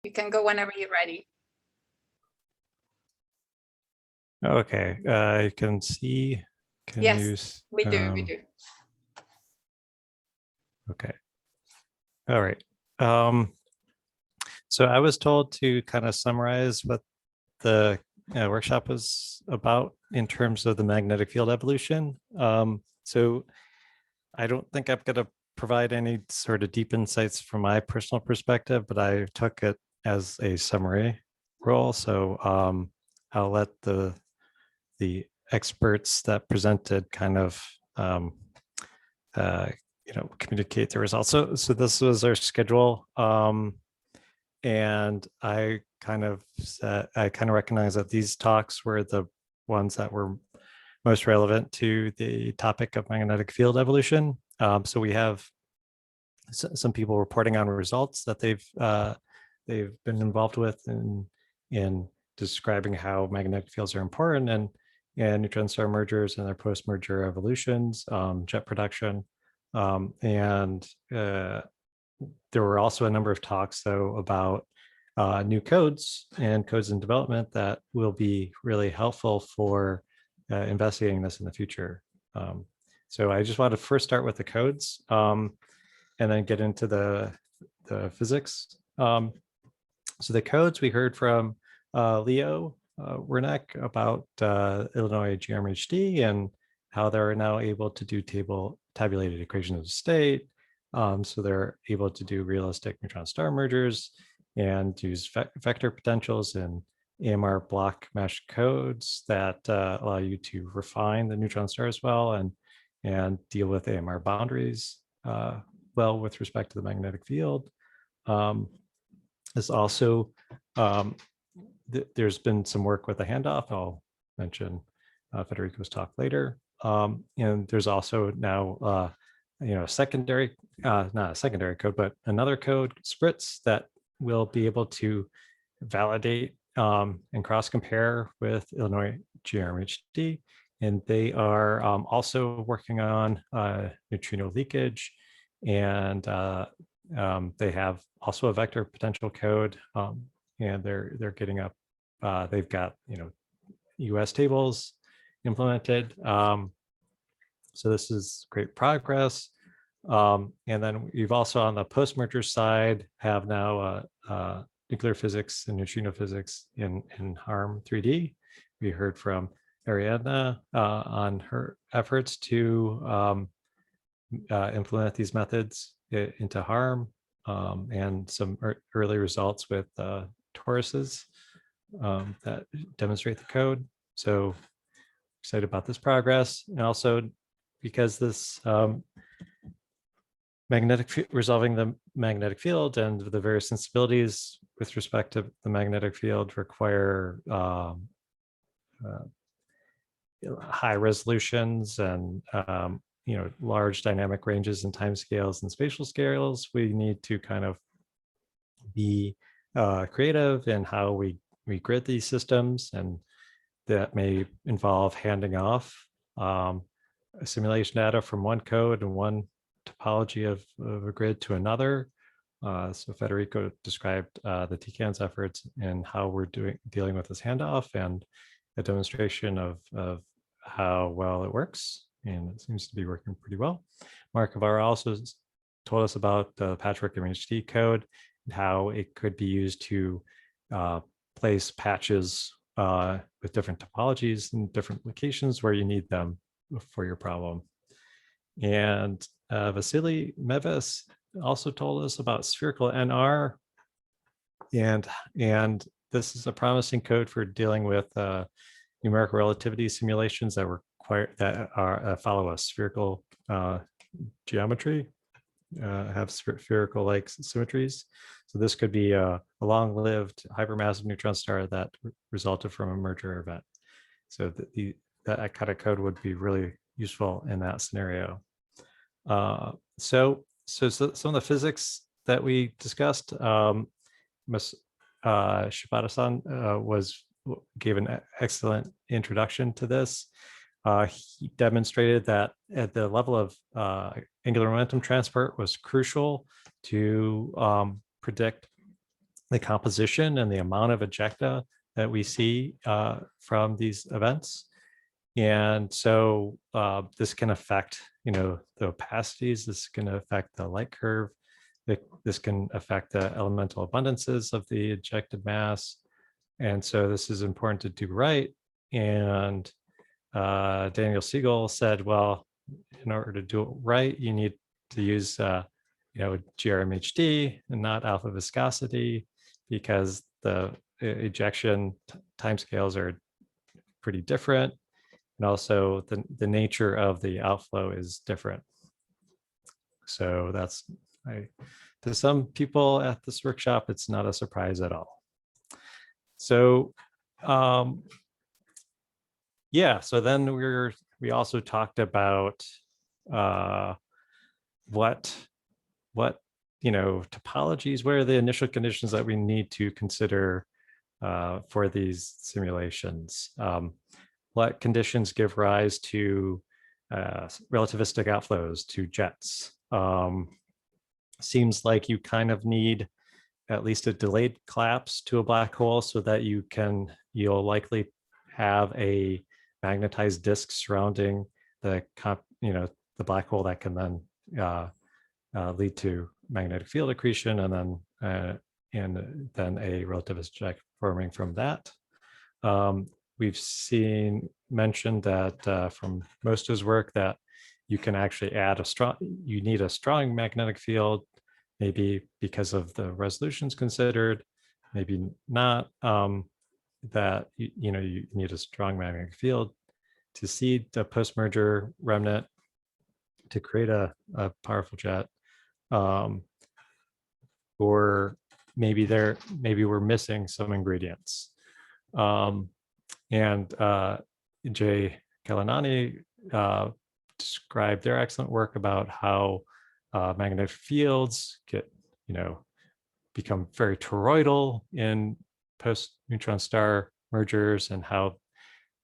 You can go whenever you're ready. Okay, I can see. Can Yes, you? we do. Okay. All right. Um, so I was told to kind of summarize what the workshop was about in terms of the magnetic field evolution. So I don't think I'm going to provide any sort of deep insights from my personal perspective, but I took it as a summary role. So I'll let the experts that presented kind of uh, communicate the results. So this was our schedule, and I kind of recognize that these talks were the ones that were most relevant to the topic of magnetic field evolution. So we have some people reporting on results that they've been involved with in describing how magnetic fields are important and neutron star mergers and their post-merger evolutions, jet production, and there were also a number of talks though about new codes and codes in development that will be really helpful for investigating this in the future. So I just want to first start with the codes, and then get into the physics. So the codes we heard from Leo Wernick about Illinois GRMHD and how they're now able to do tabulated equations of state. So they're able to do realistic neutron star mergers and use vector potentials and AMR block mesh codes that allow you to refine the neutron stars well and deal with AMR boundaries well with respect to the magnetic field. There's also there's been some work with the handoff. I'll mention Federico's talk later. And there's also now secondary, not a secondary code, but another code, Spritz, that will be able to validate and cross compare with Illinois GRMHD. And they are also working on neutrino leakage, and they have also a vector potential code, and they're getting up. They've got US tables implemented. So this is great progress. And then we've also on the post-merger side have now nuclear physics and neutrino physics in HARM 3D. We heard from Ariadna on her efforts to implement these methods into HARM, and some early results with toruses that demonstrate the code. So excited about this progress, and also because this resolving the magnetic field and the various instabilities with respect to the magnetic field require high resolutions and large dynamic ranges and time scales and spatial scales. We need to kind of be creative in how we grid these systems, and that may involve handing off simulation data from one code and one topology of a grid to another. So Federico described the TCAN's efforts and how we're dealing with this handoff, and a demonstration of how well it works, and it seems to be working pretty well. Mark Guevara also told us about the patchwork MHD code and how it could be used to place patches with different topologies in different locations where you need them for your problem. And Vasily Meves also told us about spherical NR, and this is a promising code for dealing with numerical relativity simulations that follow a spherical geometry, have spherical-like symmetries. So this could be a long-lived hypermassive neutron star that resulted from a merger event. So that kind of code would be really useful in that scenario. So some of the physics that we discussed, Shibata-san gave an excellent introduction to this. He demonstrated that at the level of angular momentum transport was crucial to predict the composition and the amount of ejecta that we see from these events. And so this can affect, the opacities. This can affect the light curve. This can affect the elemental abundances of the ejected mass. And so this is important to do right. And Daniel Siegel said, well, in order to do it right, you need to use, GRMHD and not alpha viscosity, because the ejection timescales are pretty different. And also the nature of the outflow is different. So that's, to some people at this workshop, it's not a surprise at all. So yeah, so then we also talked about what topologies, what are the initial conditions that we need to consider for these simulations. What conditions give rise to relativistic outflows, to jets? Seems like you kind of need at least a delayed collapse to a black hole, so that you'll likely have a magnetized disk surrounding the black hole that can then lead to magnetic field accretion, and then a relativist jet forming from that. We've mentioned that from Mosta's work that you can actually add you need a strong magnetic field, maybe because of the resolutions considered, maybe not, that you need a strong magnetic field to seed the post-merger remnant to create a powerful jet. Or maybe we're missing some ingredients. And Jay Kalanani described their excellent work about how magnetic fields become very toroidal in post-neutron star mergers, and how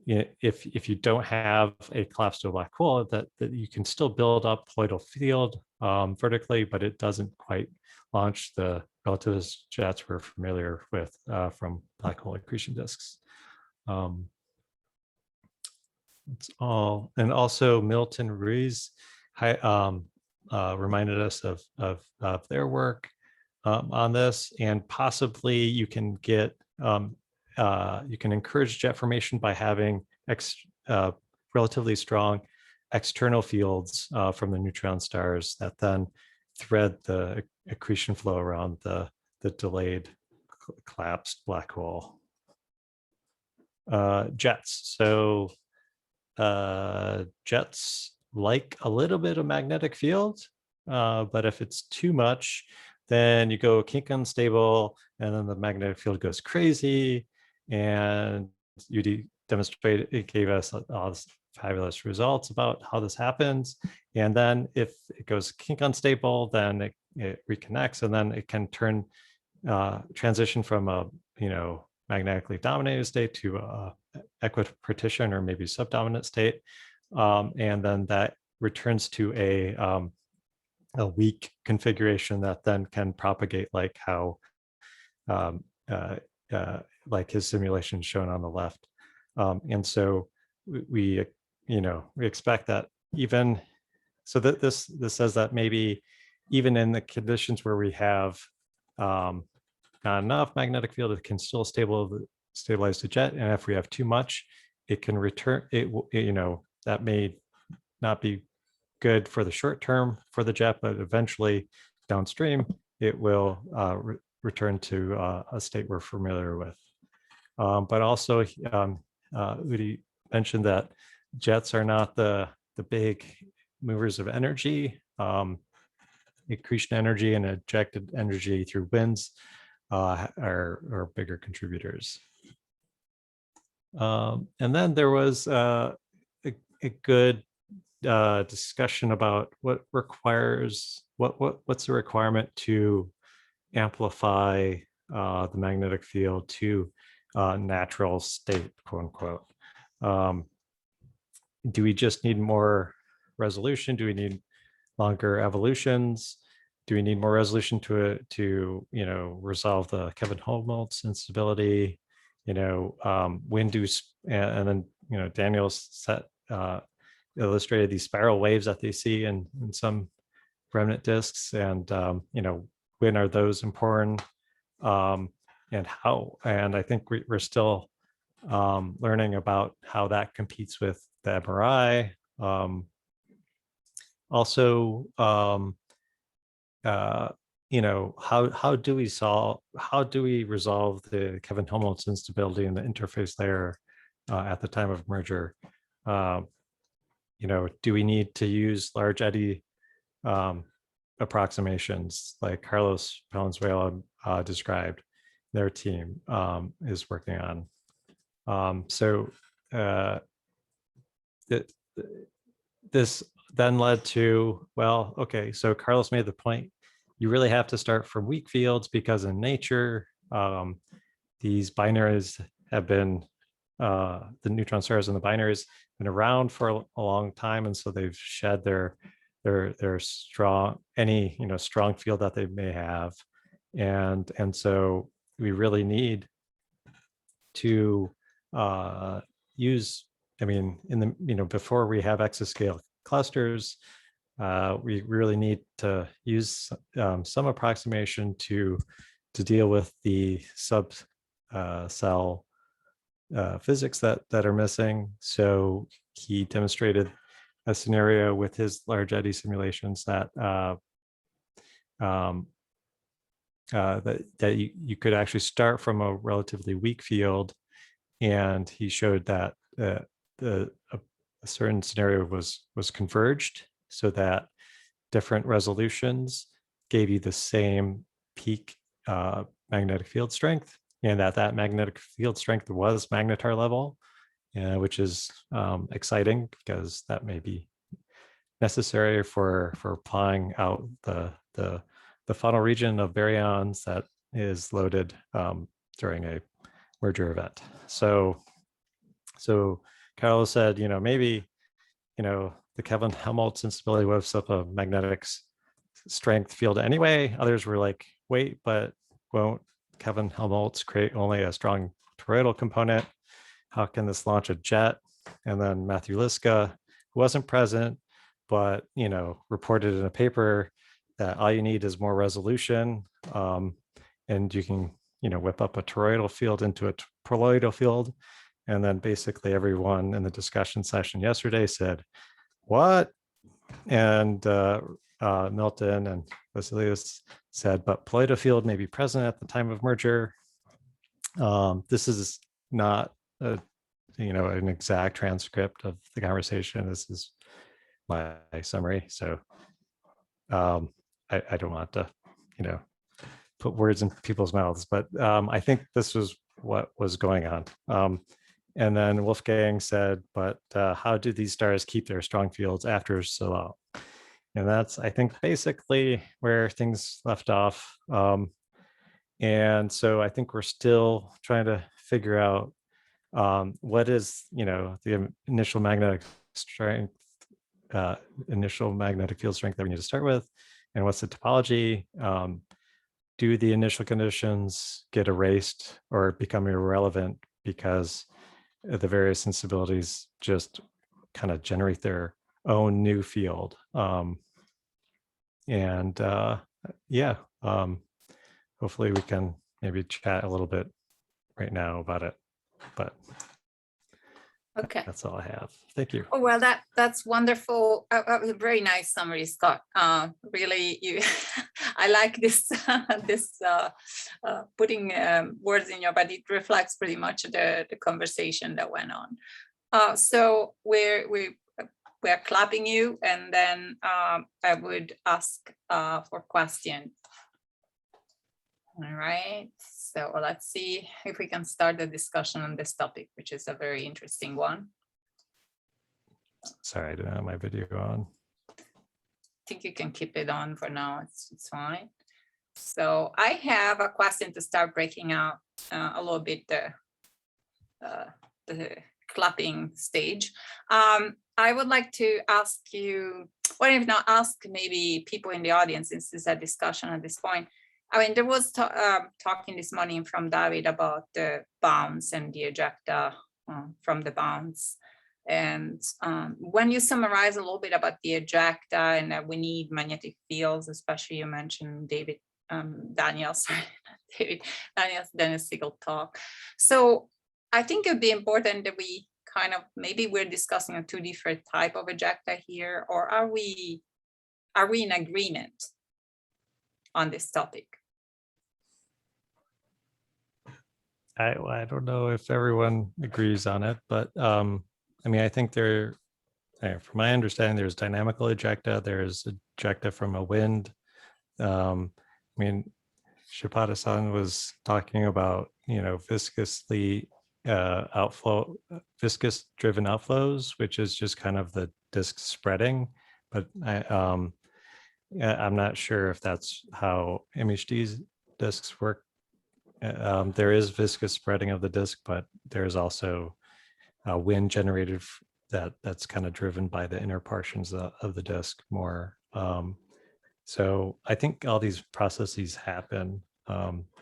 if you don't have a collapse to a black hole, that you can still build up colloidal field vertically, but it doesn't quite launch the relativist jets we're familiar with from black hole accretion disks. It's all, and also Milton Ruiz reminded us of their work on this, and possibly you can get you can encourage jet formation by having relatively strong external fields from the neutron stars that then thread the accretion flow around the delayed collapsed black hole. Jets. So jets like a little bit of magnetic field, but if it's too much, then you go kink unstable, and then the magnetic field goes crazy. And you demonstrated, it gave us all this fabulous results about how this happens. And then if it goes kink unstable, then it reconnects, and then it can transition from a magnetically dominated state to a equipartition or maybe subdominant state, and then that returns to a weak configuration that then can propagate, like how like his simulation shown on the left. And so we expect that even so, that this says that maybe even in the conditions where we have not enough magnetic field, it can still stabilize the jet. And if we have too much, it can return that may not be good for the short term for the jet, but eventually downstream it will return to a state we're familiar with. But also Udi mentioned that jets are not the big movers of energy. Accretion energy and ejected energy through winds are bigger contributors. And then there was a good discussion about what's the requirement to amplify the magnetic field to natural state, quote unquote. Do we just need more resolution? Do we need longer evolutions? do we need more resolution to resolve the Kevin Helmholtz instability? When do and then Daniel set illustrated these spiral waves that they see in some remnant disks, and when are those important, and how? And I think we're still learning about how that competes with the MRI. Also, how do we resolve the Kevin Helmholtz instability in the interface layer at the time of merger? Do we need to use large eddy approximations like Carlos Valenzuela described their team is working on? This then led to, well, okay, so Carlos made the point, you really have to start from weak fields, because in nature, these binaries have been, the neutron stars and the binaries been around for a long time, and so they've shed their strong, any strong field that they may have, and so we really need to use, in the before we have exascale clusters, we really need to use some approximation to deal with the sub cell physics that are missing. So he demonstrated a scenario with his large eddy simulations that that you could actually start from a relatively weak field, and he showed that a certain scenario was converged, so that different resolutions gave you the same peak magnetic field strength, and that magnetic field strength was magnetar level, which is exciting, because that may be necessary for applying out the funnel region of baryons that is loaded during a merger event. So Carlos said, maybe, the Kevin Helmholtz instability whips up a magnetic strength field anyway. Others were like, wait, but won't Kevin Helmholtz create only a strong toroidal component? How can this launch a jet? And then Matthew Liska, who wasn't present, but, reported in a paper that all you need is more resolution, and you can, whip up a toroidal field into a toroidal field. And then basically everyone in the discussion session yesterday said, what? And Milton and Vasilius said, but Poloidal field may be present at the time of merger. This is not an exact transcript of the conversation. This is my summary. So I don't want to, put words in people's mouths, but I think this was what was going on. And then Wolfgang said, but how do these stars keep their strong fields after Solal? And that's, I think, basically where things left off. And so I think we're still trying to figure out what is, the initial magnetic strength, initial magnetic field strength that we need to start with, and what's the topology? Do the initial conditions get erased or become irrelevant because the various instabilities just kind of generate their own new field? Hopefully we can maybe chat a little bit right now about it, but Okay. that's all I have. Thank you. Oh, well, that's wonderful. A very nice summary, Scott. Really, I like this putting words in your, but it reflects pretty much the conversation that went on. So we're clapping you, and then I would ask for question. All right. So let's see if we can start the discussion on this topic, which is a very interesting one. Sorry, I didn't have my video on. I think you can keep it on for now. It's fine. So I have a question to start breaking out a little bit the clapping stage. I would like to ask you, well, if not ask, maybe people in the audience, since this is a discussion at this point. I mean, there was talking this morning from David about the bounds and the ejecta from the bounds. And when you summarize a little bit about the ejecta and that we need magnetic fields, especially you mentioned David Daniels, Dennis Siegel talk. So I think it'd be important that we kind of, maybe we're discussing a two different type of ejecta here, or are we in agreement on this topic? I don't know if everyone agrees on it, but I mean, I think from my understanding, there's dynamical ejecta, there's ejecta from a wind. I mean, Shibata-san was talking about, viscously viscous driven outflows, which is just kind of the disk spreading. But I'm not sure if that's how MHD's disks work. There is viscous spreading of the disk, but there's also wind generated that's kind of driven by the inner portions of the disk more. So I think all these processes happen.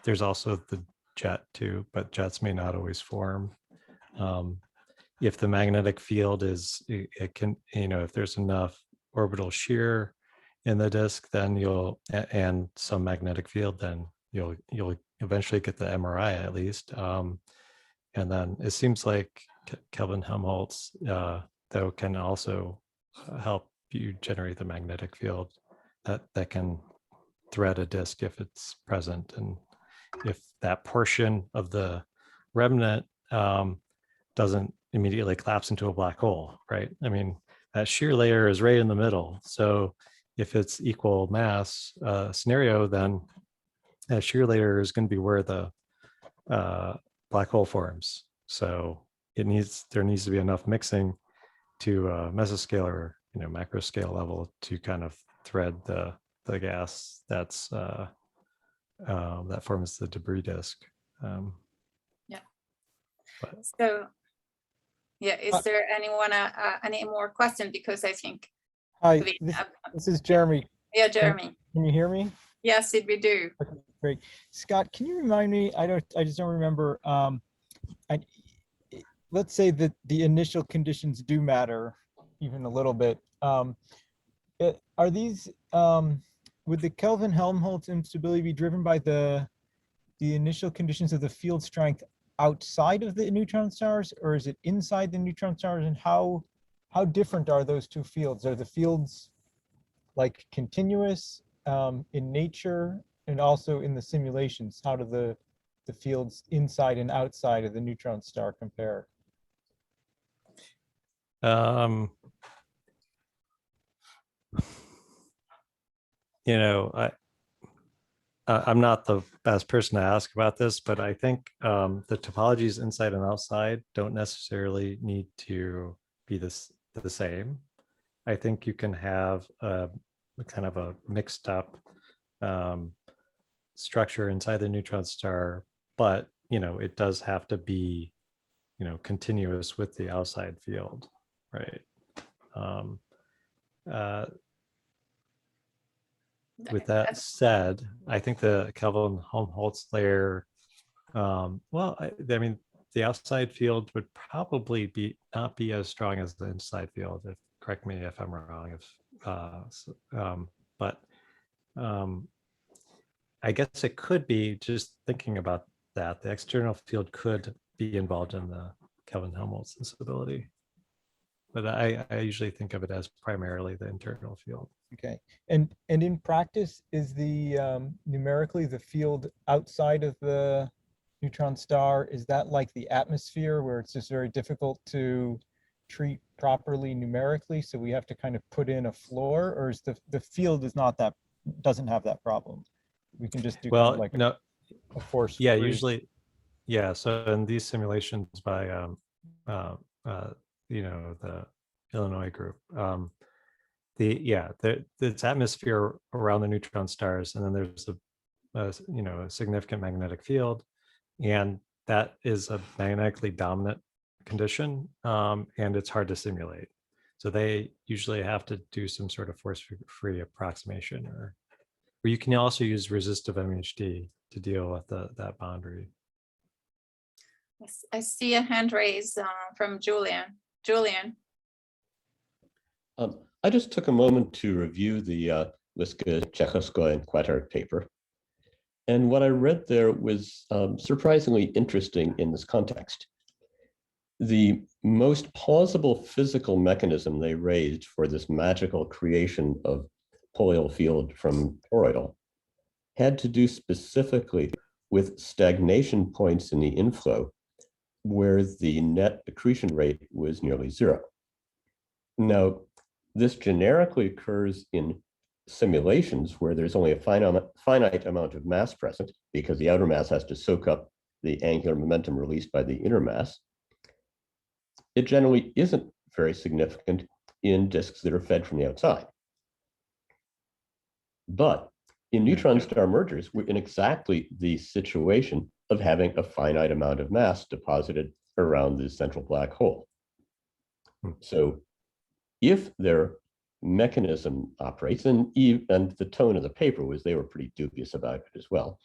There's also the jet too, but jets may not always form. If the magnetic field it can, if there's enough orbital shear in the disk, then and some magnetic field, then you'll eventually get the MRI at least. And then it seems like Kelvin Helmholtz, though, can also help you generate the magnetic field that can thread a disk if it's present. And if that portion of the remnant doesn't immediately collapse into a black hole, right? I mean, that shear layer is right in the middle. So if it's equal mass scenario, then that shear layer is going to be where the black hole forms. So there needs to be enough mixing to mesoscale or macro scale level to kind of thread the gas that forms the debris disk. Yeah. So, yeah, is there anyone any more questions? Because I think. Hi, this is Jeremy. Yeah, Jeremy. Can you hear me? Yes, we do. Okay, great. Scott, can you remind me? I just don't remember. Let's say that the initial conditions do matter, even a little bit. Are these would the Kelvin-Helmholtz instability be driven by the initial conditions of the field strength outside of the neutron stars, or is it inside the neutron stars? And how different are those two fields? Are the fields like continuous in nature, and also in the simulations? How do the fields inside and outside of the neutron star compare? I'm not the best person to ask about this, but I think the topologies inside and outside don't necessarily need to be the same. I think you can have a kind of a mixed up structure inside the neutron star, but it does have to be continuous with the outside field, right? With that said, I think the Kelvin-Helmholtz layer, well, I mean, the outside field would probably not be as strong as the inside field. Correct me if I'm wrong. But I guess it could be, just thinking about that, the external field could be involved in the Kelvin-Helmholtz instability. But I usually think of it as primarily the internal field. Okay, and in practice, is the numerically the field outside of the neutron star, is that like the atmosphere where it's just very difficult to treat properly numerically, so we have to kind of put in a floor, or is the field doesn't have that problem? We can just do well, kind of like no, a force. yeah, free. usually, yeah. So in these simulations by the Illinois group, it's atmosphere around the neutron stars, and then there's a significant magnetic field, and that is a magnetically dominant condition, and it's hard to simulate. So they usually have to do some sort of force-free approximation, or you can also use resistive MHD to deal with that boundary. Yes, I see a hand raised from Julian. Julian, I just took a moment to review the Liska, Chekhovskoy, and Quattart paper. And what I read there was surprisingly interesting in this context. The most plausible physical mechanism they raised for this magical creation of polyol field from toroidal had to do specifically with stagnation points in the inflow where the net accretion rate was nearly zero. Now, this generically occurs in simulations where there's only a finite amount of mass present because the outer mass has to soak up the angular momentum released by the inner mass. It generally isn't very significant in disks that are fed from the outside. But in neutron star mergers, we're in exactly the situation of having a finite amount of mass deposited around the central black hole. So if their mechanism operates, and the tone of the paper was they were pretty dubious about it as well,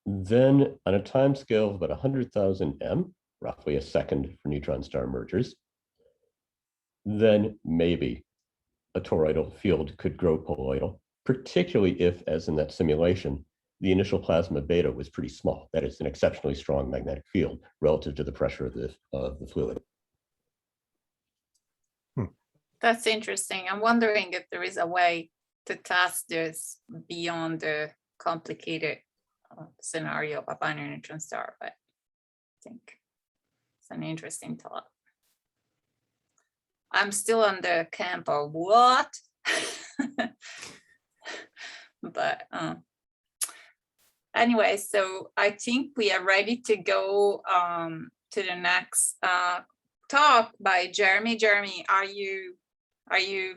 then on a time scale of about 100,000 M, roughly a second for neutron star mergers, then maybe a toroidal field could grow colloidal, particularly if, as in that simulation, the initial plasma beta was pretty small. That is an exceptionally strong magnetic field relative to the pressure of the fluid. that's interesting. I'm wondering if there is a way to test this beyond the complicated scenario of a binary neutron star, but I think it's an interesting thought. I'm still on the camp of what? But anyway, so I think we are ready to go to the next talk by Jeremy. Jeremy, are you